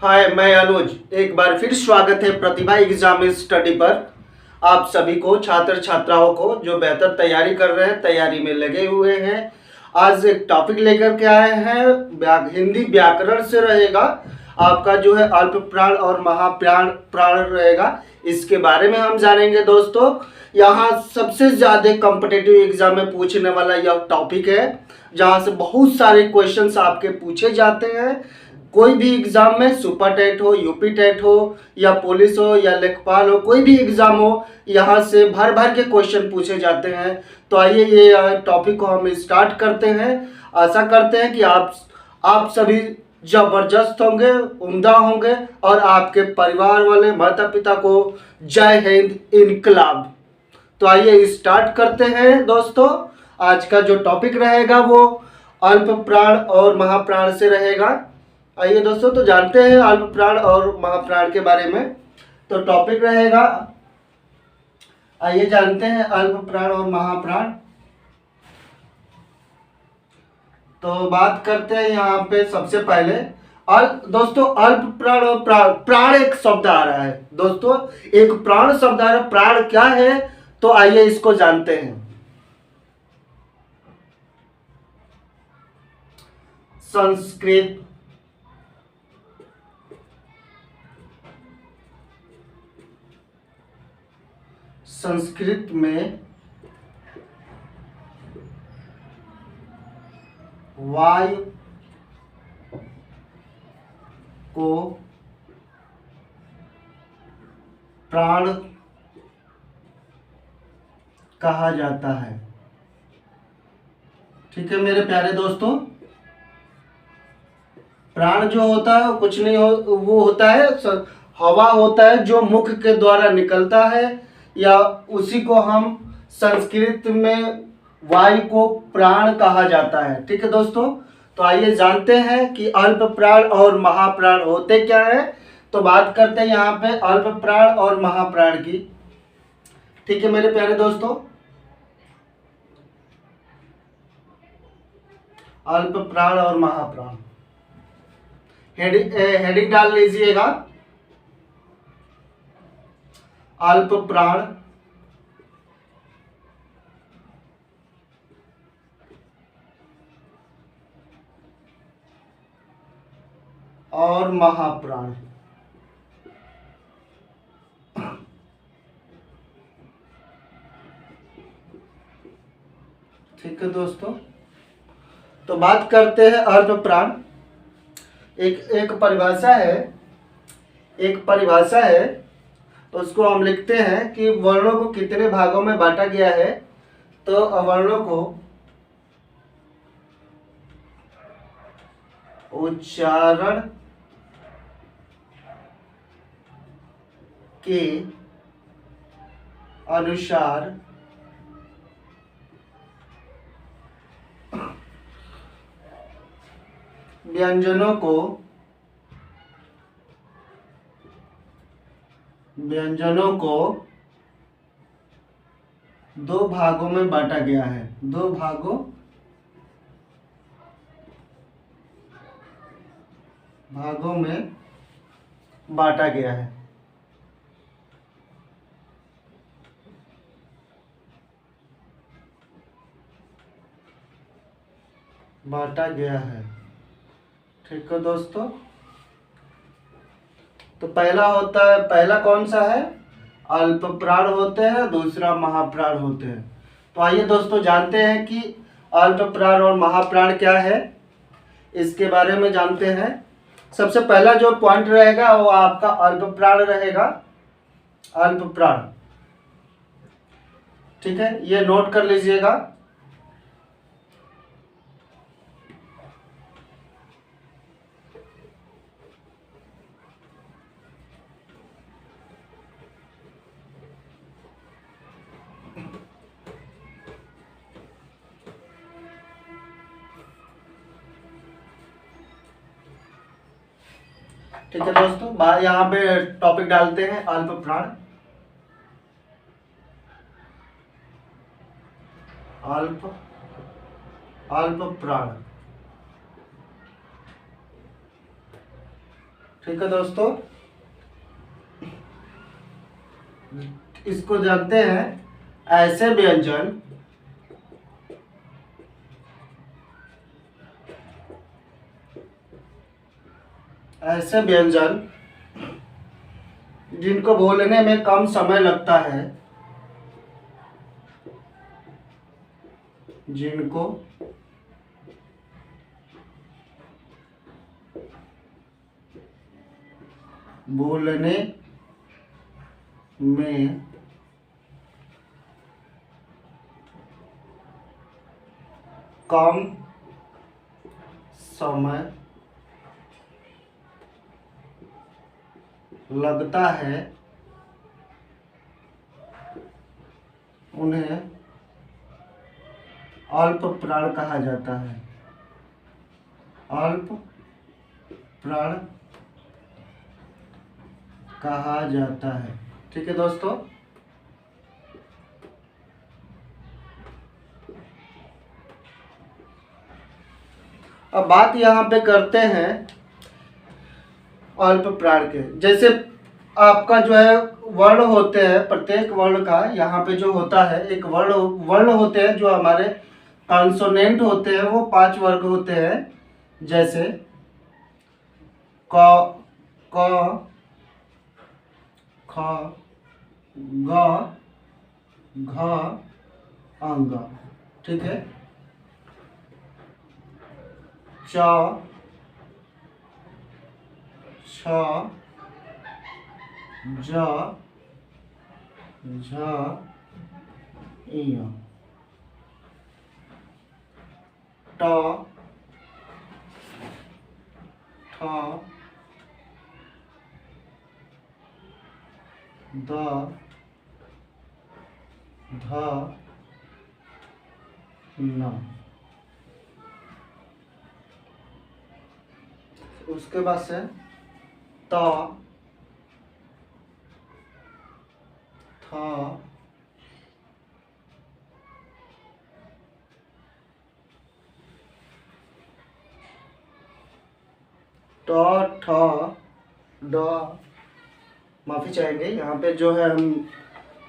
हाय, मैं अनुज। एक बार फिर स्वागत है प्रतिभा एग्जाम स्टडी पर। आप सभी को, छात्र छात्राओं को जो बेहतर तैयारी कर रहे हैं, तैयारी में लगे हुए हैं, आज एक टॉपिक लेकर के आए हैं। हिंदी व्याकरण से रहेगा। आपका जो है अल्प प्राण और महाप्राण प्राण रहेगा। इसके बारे में हम जानेंगे दोस्तों। यहाँ सबसे ज्यादा कॉम्पिटिटिव एग्जाम में पूछने वाला यह टॉपिक है, जहाँ से बहुत सारे क्वेश्चंस आपके पूछे जाते हैं। कोई भी एग्जाम में, सुपर टेट हो, यूपी टेट हो, या पुलिस हो, या लेखपाल हो, कोई भी एग्जाम हो, यहाँ से भर भर के क्वेश्चन पूछे जाते हैं। तो आइए ये टॉपिक को हम स्टार्ट करते हैं। आशा करते हैं कि आप सभी जबरदस्त होंगे, उम्दा होंगे, और आपके परिवार वाले, माता पिता को जय हिंद इनकलाब। तो आइए स्टार्ट करते हैं दोस्तों। आज का जो टॉपिक रहेगा वो अल्प प्राण और महाप्राण से रहेगा। आइए दोस्तों, तो जानते हैं अल्प प्राण और महाप्राण के बारे में। तो टॉपिक रहेगा, आइए जानते हैं अल्प प्राण और महाप्राण। तो बात करते हैं यहाँ पे सबसे पहले दोस्तों अल्प प्राण और प्राण। प्राण एक शब्द आ रहा है दोस्तों, एक प्राण शब्द आ रहा है। प्राण क्या है, तो आइए इसको जानते हैं। संस्कृत संस्कृत में वायु को प्राण कहा जाता है। ठीक है मेरे प्यारे दोस्तों, प्राण जो होता है कुछ नहीं वो होता है हवा होता है जो मुख के द्वारा निकलता है, या उसी को हम संस्कृत में वायु को प्राण कहा जाता है। ठीक है दोस्तों, तो आइए जानते हैं कि अल्प प्राण और महाप्राण होते क्या है। तो बात करते हैं यहाँ पे अल्प प्राण और महाप्राण की। ठीक है मेरे प्यारे दोस्तों, अल्प प्राण और महाप्राण हेडिंग डाल लीजिएगा। अल्प प्राण और महाप्राण। ठीक है दोस्तों, तो बात करते हैं अल्प प्राण। एक परिभाषा है, तो उसको हम लिखते हैं कि वर्णों को कितने भागों में बांटा गया है। तो वर्णों को उच्चारण के अनुसार व्यंजनों को दो भागों में बांटा गया है। दो भागों में बांटा गया है। ठीक है दोस्तों, तो पहला कौन सा है, अल्प प्राण होते हैं, दूसरा महाप्राण होते हैं। तो आइए दोस्तों जानते हैं कि अल्प प्राण और महाप्राण क्या है, इसके बारे में जानते हैं। सबसे पहला जो पॉइंट रहेगा वो आपका अल्प प्राण रहेगा। अल्प प्राण, ठीक है, ये नोट कर लीजिएगा। ठीक है दोस्तों, यहाँ पे टॉपिक डालते हैं अल्प प्राण। अल्प प्राण, ठीक है दोस्तों, इसको जानते हैं ऐसे व्यंजन जिनको बोलने में कम समय लगता है, जिनको बोलने में कम समय लगता है, उन्हें अल्प प्राण कहा जाता है। अल्प प्राण कहा जाता है। ठीक है दोस्तों, अब बात यहाँ पे करते हैं अल्प प्राण के। जैसे आपका जो है वर्ण होते हैं, प्रत्येक वर्ण का यहाँ पे जो होता है एक वर्ण होते हैं जो हमारे कॉन्सोनेंट होते हैं, वो 5 वर्ग होते हैं। जैसे क, क, ख, ग, घ, अंग। ठीक है, च, छ, ज, झ, ञ, ट, ठ, द, ध, न। उसके बाद से त, थ, ट, ठ, ड। माफ़ी चाहेंगे, यहाँ पे जो है हम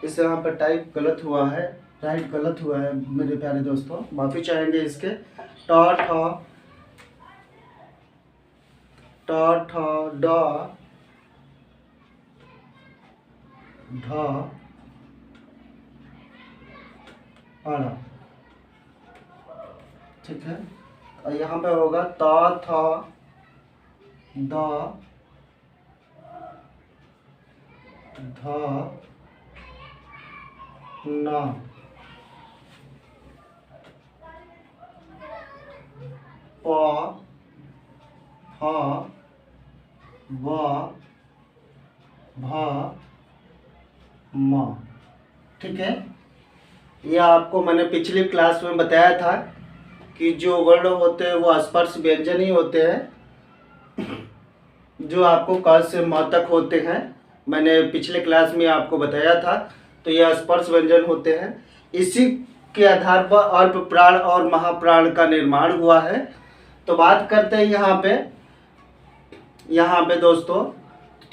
इस यहाँ पर टाइप गलत हुआ है, राइट गलत हुआ है मेरे प्यारे दोस्तों, माफ़ी चाहेंगे इसके। ट, ठ, ट, ठ, ड, ढ, अण। ठीक है, और यहाँ पे होगा त, थ, द, ध, न, प, फ, व, भ, म। ठीक है, यह आपको मैंने पिछली क्लास में बताया था कि जो वर्ण होते हैं वो स्पर्श व्यंजन ही होते हैं, जो आपको क से म तक होते हैं। मैंने पिछले क्लास में आपको बताया था, तो यह स्पर्श व्यंजन होते हैं। इसी के आधार पर अल्प प्राण और महाप्राण का निर्माण हुआ है। तो बात करते हैं यहाँ पे दोस्तों।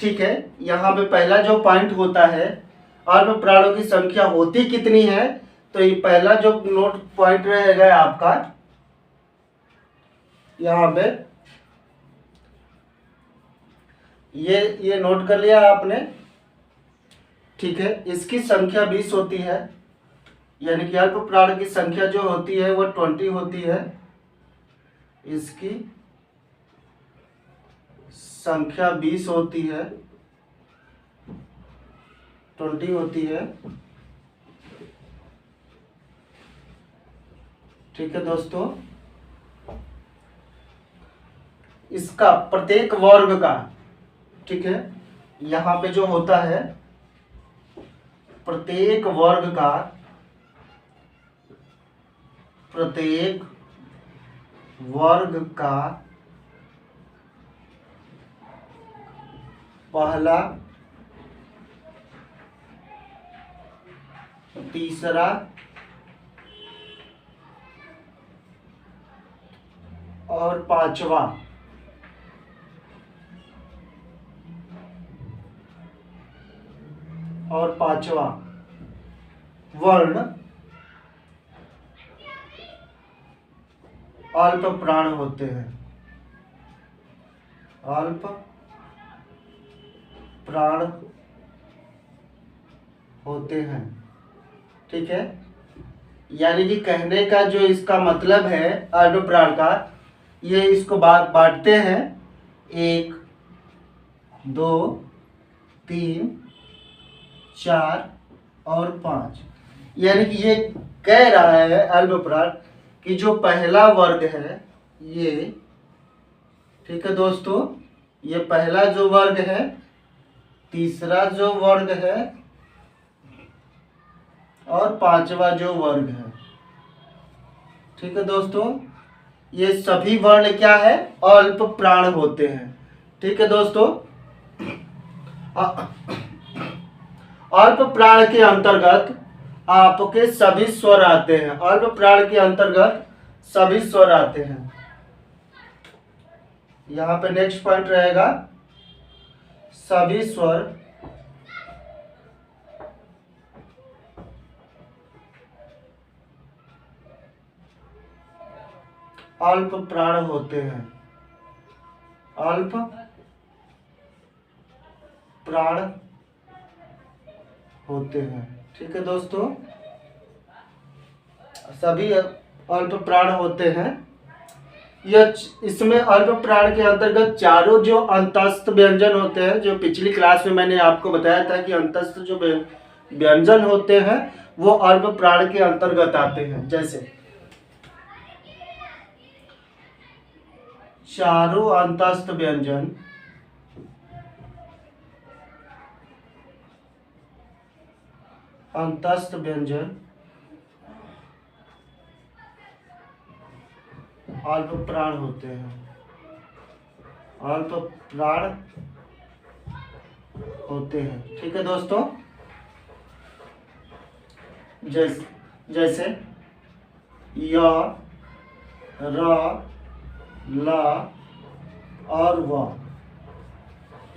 ठीक है, यहाँ पे पहला जो पॉइंट होता है, अल्प प्राणों की संख्या होती कितनी है, तो ये पहला जो नोट पॉइंट रहेगा आपका यहाँ पे, ये नोट कर लिया आपने। ठीक है, इसकी संख्या 20 होती है, यानी कि अल्प प्राण की संख्या जो होती है वो 20 होती है। इसकी संख्या 20 होती है, 20 होती है। ठीक है दोस्तों, इसका प्रत्येक वर्ग का, ठीक है, यहाँ पे जो होता है प्रत्येक वर्ग का पहला, तीसरा और पांचवा और पांचवा वर्ण अल्प प्राण होते हैं। अल्प प्राण होते हैं। ठीक है, यानी कि कहने का जो इसका मतलब है अल्प प्राण का, ये इसको बांटते हैं 1 2 3 4 और 5। यानी कि ये कह रहा है अल्प प्राण कि जो पहला वर्ग है ये, ठीक है दोस्तों, ये पहला जो वर्ग है, तीसरा जो वर्ग है और पांचवा जो वर्ग है। ठीक है दोस्तों, ये सभी वर्ण क्या है, अल्प प्राण होते हैं। ठीक है दोस्तों, अल्प प्राण के अंतर्गत आपके सभी स्वर आते हैं। अल्प प्राण के अंतर्गत सभी स्वर आते हैं। यहां पे नेक्स्ट पॉइंट रहेगा सभी स्वर अल्प प्राण होते हैं। अल्प प्राण होते हैं। ठीक है दोस्तों, सभी अल्प प्राण होते हैं। यह इसमें अल्प प्राण के अंतर्गत चारों जो अंतस्थ व्यंजन होते हैं, जो पिछली क्लास में मैंने आपको बताया था कि अंतस्थ जो व्यंजन होते हैं वो अल्प प्राण के अंतर्गत आते हैं। जैसे चारों अंतस्थ व्यंजन अंतस्थ व्यंजन अल्प प्राण होते हैं। अल्प प्राण होते हैं। ठीक है दोस्तों, जैसे य, र, ल और व,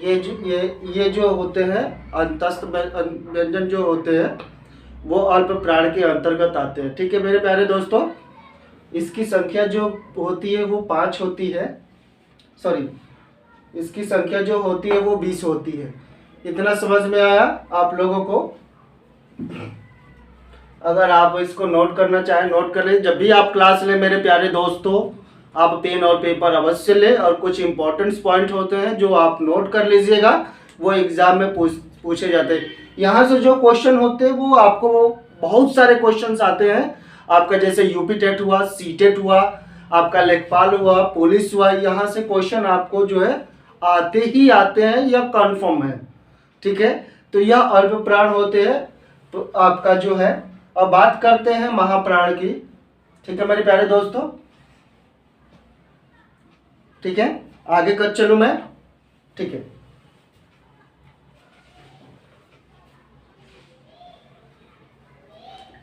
ये जो होते हैं अंतस्थ व्यंजन जो होते हैं वो अल्प प्राण के अंतर्गत आते हैं। ठीक है मेरे प्यारे दोस्तों, इसकी संख्या जो होती है वो 5 होती है, सॉरी, इसकी संख्या जो होती है वो 20 होती है। इतना समझ में आया आप लोगों को? अगर आप इसको नोट करना चाहें नोट कर लें। जब भी आप क्लास लें मेरे प्यारे दोस्तों, आप पेन और पेपर अवश्य लें, और कुछ इंपॉर्टेंट पॉइंट होते हैं जो आप नोट कर लीजिएगा, वो एग्जाम में पूछे जाते हैं। यहाँ से जो क्वेश्चन होते हैं वो आपको बहुत सारे क्वेश्चंस आते हैं। आपका जैसे यूपी टेट हुआ, सी टेट हुआ, आपका लेखपाल हुआ, पुलिस हुआ, यहाँ से क्वेश्चन आपको जो है आते ही आते हैं, यह कन्फर्म है। ठीक है, तो यह अल्प प्राण होते हैं। तो आपका जो है, अब बात करते हैं महाप्राण की। ठीक है मेरे प्यारे दोस्तों, ठीक है, आगे कर चलूं मैं? ठीक है,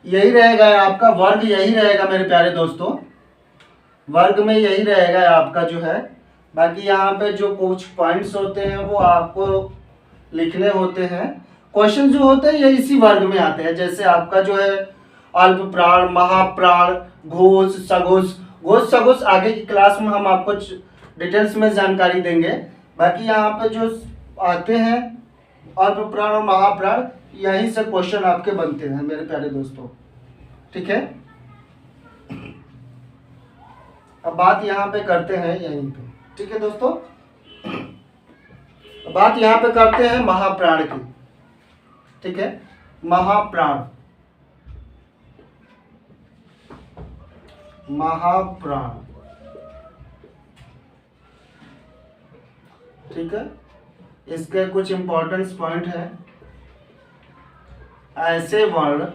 यही रहेगा आपका वर्ग, यही रहेगा मेरे प्यारे दोस्तों, वर्ग में यही रहेगा आपका जो है। बाकी यहाँ पे जो कुछ पॉइंट्स होते हैं वो आपको लिखने होते हैं। क्वेश्चन जो होते हैं ये इसी वर्ग में आते हैं। जैसे आपका जो है अल्प प्राण, महाप्राण, घोष, सघोष। घोष सघोष आगे की क्लास में हम आपको डिटेल्स में जानकारी देंगे। बाकी यहाँ पे जो आते हैं अल्प प्राण और महाप्राण, यहीं से क्वेश्चन आपके बनते हैं मेरे प्यारे दोस्तों। ठीक है, अब बात यहाँ पे करते हैं यहीं पे। ठीक है दोस्तों, बात यहाँ पे करते हैं महाप्राण की। ठीक है, महाप्राण, महाप्राण। ठीक है, इसके कुछ इंपॉर्टेंट पॉइंट है। ऐसे वर्ण,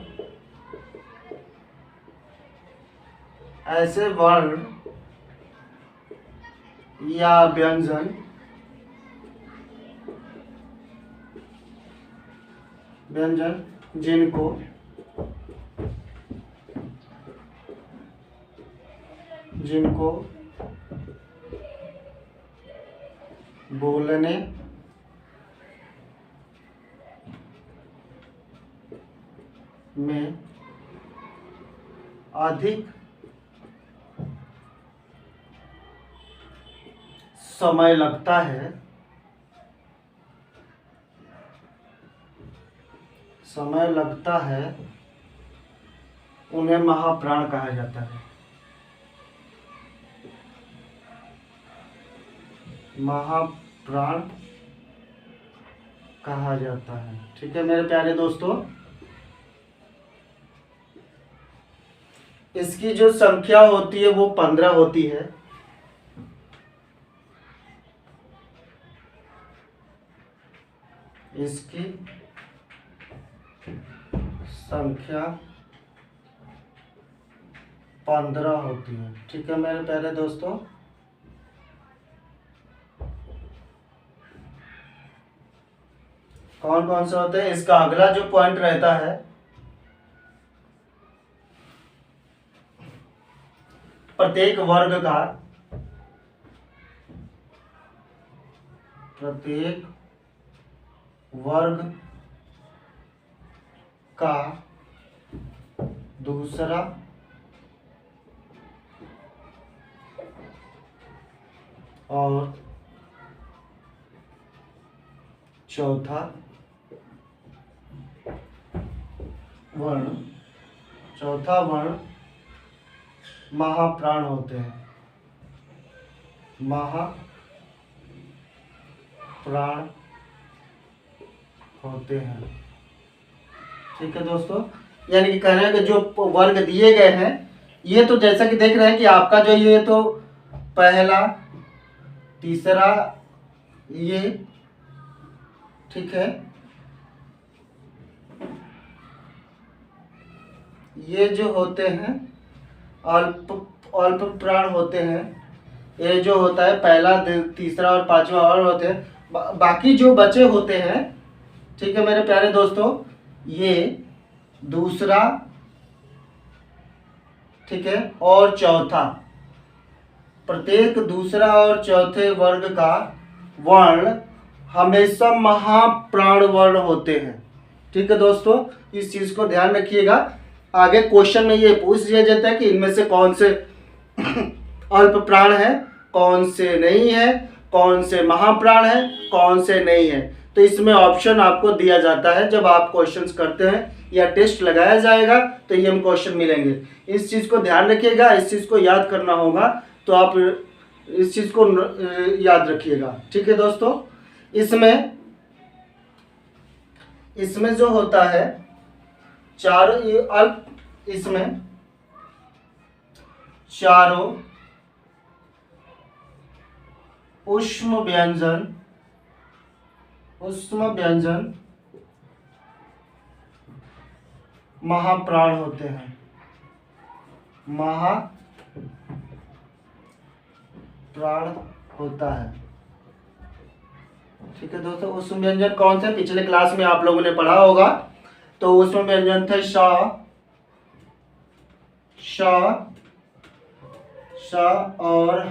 ऐसे वर्ण या व्यंजन जिनको बोलने में अधिक समय लगता है, उन्हें महाप्राण कहा जाता है। महाप्राण कहा जाता है। ठीक है मेरे प्यारे दोस्तों, इसकी जो संख्या होती है वो 15 होती है। इसकी संख्या 15 होती है। ठीक है मेरे प्यारे दोस्तों, कौन कौन से होते हैं? इसका अगला जो पॉइंट रहता है, प्रत्येक वर्ग का दूसरा और चौथा वर्ण महाप्राण होते हैं। महाप्राण होते हैं। ठीक है दोस्तों, यानी कि कहना है कि जो वर्ग दिए गए हैं, ये तो जैसा कि देख रहे हैं कि आपका जो ये तो पहला, तीसरा, ये ठीक है, ये जो होते हैं अल्प प्राण होते हैं। ये जो होता है पहला, तीसरा और पांचवा और होते हैं। बाकी जो बचे होते हैं, ठीक है मेरे प्यारे दोस्तों, ये दूसरा, ठीक है, और चौथा, प्रत्येक दूसरा और चौथे वर्ग का वर्ण हमेशा महाप्राण वर्ण होते हैं। ठीक है दोस्तों, इस चीज को ध्यान रखिएगा। आगे क्वेश्चन में ये पूछ दिया जाता है कि इनमें से कौन से अल्प प्राण है, कौन से नहीं है, कौन से महाप्राण है, कौन से नहीं है। तो इसमें ऑप्शन आपको दिया जाता है जब आप क्वेश्चंस करते हैं या टेस्ट लगाया जाएगा तो ये हम क्वेश्चन मिलेंगे। इस चीज को ध्यान रखिएगा, इस चीज को याद करना होगा, तो आप इस चीज को याद रखिएगा। ठीक है दोस्तों, इसमें जो होता है इसमें चारों ऊष्म व्यंजन महाप्राण होते हैं। महाप्राण होता है। ठीक है दोस्तों, ऊष्म व्यंजन कौन से? पिछले क्लास में आप लोगों ने पढ़ा होगा। तो ऊष्म व्यंजन थे श, और ह।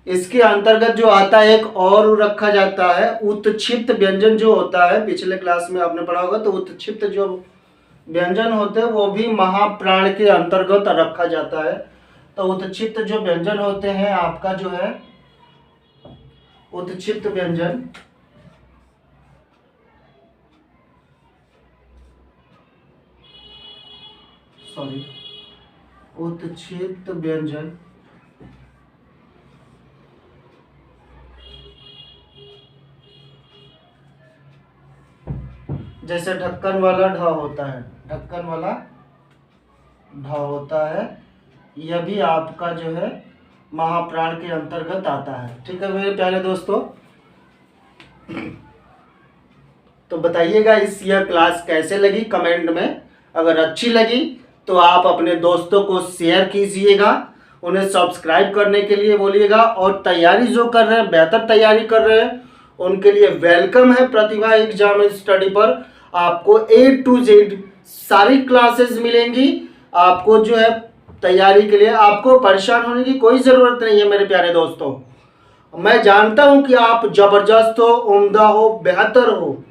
इसके अंतर्गत जो आता है एक और रखा जाता है उत्क्षिप्त व्यंजन जो होता है, पिछले क्लास में आपने पढ़ा होगा। तो उत्क्षिप्त जो व्यंजन होते हैं वो भी महाप्राण के अंतर्गत रखा जाता है। तो उत्क्षिप्त जो व्यंजन होते हैं, आपका जो है उत्क्षिप्त व्यंजन, उत्क्षिप्त व्यंजन जैसे ढक्कन वाला ढ होता है, ढक्कन वाला ढ होता है, यह भी आपका जो है महाप्राण के अंतर्गत आता है। ठीक है मेरे प्यारे दोस्तों, तो बताइएगा यह क्लास कैसे लगी कमेंट में। अगर अच्छी लगी तो आप अपने दोस्तों को शेयर कीजिएगा, उन्हें सब्सक्राइब करने के लिए बोलिएगा। और तैयारी जो कर रहे हैं, बेहतर तैयारी कर रहे हैं, उनके लिए वेलकम है प्रतिभा एग्जाम स्टडी पर। आपको A to Z सारी क्लासेस मिलेंगी। आपको जो है तैयारी के लिए आपको परेशान होने की कोई ज़रूरत नहीं है मेरे प्यारे दोस्तों। मैं जानता हूं कि आप ज़बरदस्त हो, उम्दा हो, बेहतर हो,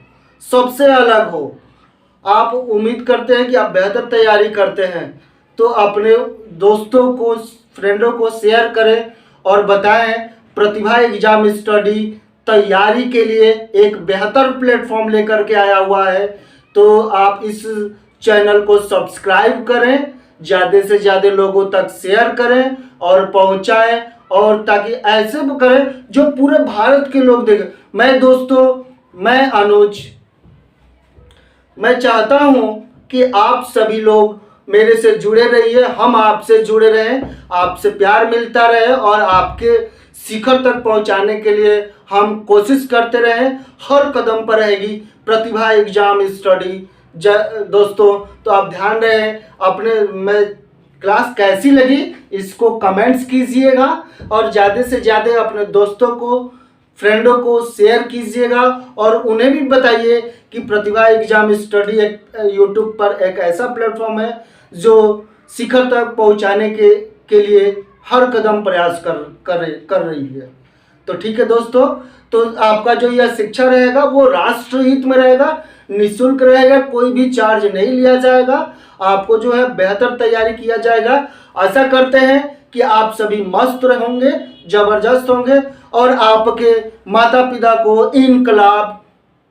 सबसे अलग हो। आप उम्मीद करते हैं कि आप बेहतर तैयारी करते हैं, तो अपने दोस्तों को, फ्रेंडों को शेयर करें और बताएं प्रतिभा एग्जाम स्टडी तैयारी के लिए एक बेहतर प्लेटफॉर्म लेकर के आया हुआ है। तो आप इस चैनल को सब्सक्राइब करें, ज़्यादा से ज़्यादा लोगों तक शेयर करें और पहुंचाएं, और ताकि ऐसे करें जो पूरे भारत के लोग देखें। मैं अनुज, मैं चाहता हूं कि आप सभी लोग मेरे से जुड़े रहिए, हम आपसे जुड़े रहें, आपसे प्यार मिलता रहे और आपके शिखर तक पहुंचाने के लिए हम कोशिश करते रहें। हर कदम पर रहेगी प्रतिभा एग्जाम स्टडी। दोस्तों, तो आप ध्यान रहे अपने में। क्लास कैसी लगी इसको कमेंट्स कीजिएगा और ज़्यादा से ज़्यादा अपने दोस्तों को, फ्रेंडों को शेयर कीजिएगा और उन्हें भी बताइए कि प्रतिभा एग्जाम स्टडी एक यूट्यूब पर एक ऐसा प्लेटफॉर्म है जो शिखर तक पहुंचाने के लिए हर कदम प्रयास कर रही है। तो ठीक है दोस्तों, तो आपका जो यह शिक्षा रहेगा वो राष्ट्र हित में रहेगा, निःशुल्क रहेगा, कोई भी चार्ज नहीं लिया जाएगा। आपको जो है बेहतर तैयारी किया जाएगा। आशा करते हैं कि आप सभी मस्त होंगे, जबरदस्त होंगे और आपके माता पिता को इनकलाब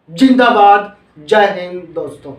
जिंदाबाद। जय हिंद दोस्तों।